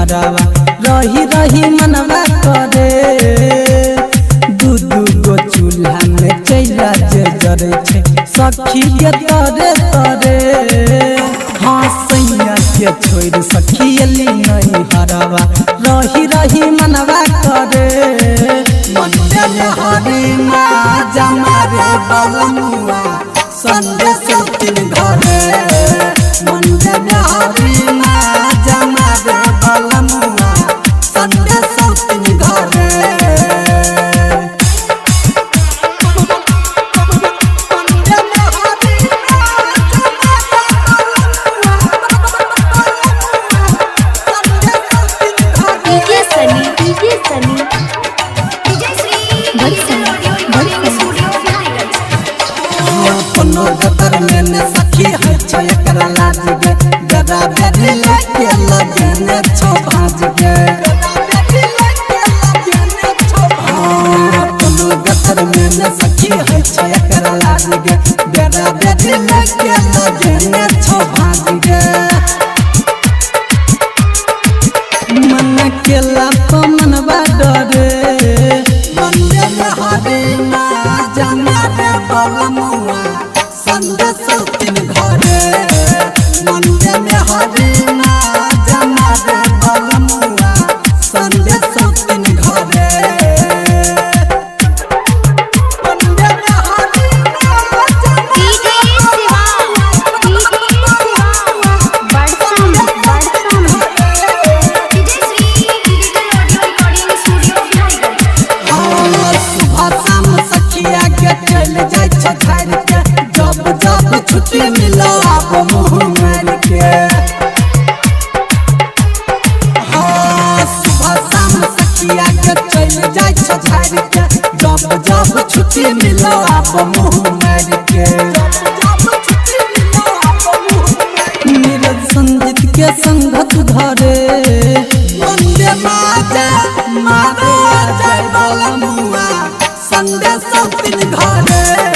घरवा रही रही मनवा करे दू गो चूल्हा में चैला जे जरे छे सखी के तरे तरे हाँ सैया के छोड़ सखी अली नहीं हरवा रही रही मनवा करे मंडे में हरी माँ जमारे बलमुआ संडे से तीन घरे मंडे में हरी माँ जमारे बलमुआ संडे से तीन घरे सखी है छे एकरा लाज गे गदा बेरी लेके लगे ने छो भाज गे कोनो गतर में ने सखी है छे एकरा लाज गे गदा बेरी लेके लगे ने छो भाज गे मन केला तो मनवा डरे मंडे में हरे ना जाना रे बलमुआ संडे से तीन घरे मंडे में हरी ना जमा रे बलमुआ संडे से तीन घरे मंडे में हरी ना सुबह शाम सखिया के चल जाय छ घर के जब छुट्टी मिला अब मुँह मार के हाँ सुबह शाम सखिया के चल जाय छ घर के जब छुट्टी मिला अब मुँह मार के नीरज संगीत के संगत धरे मंडे मारे जाय बलमुआ संडे से तीन घरे।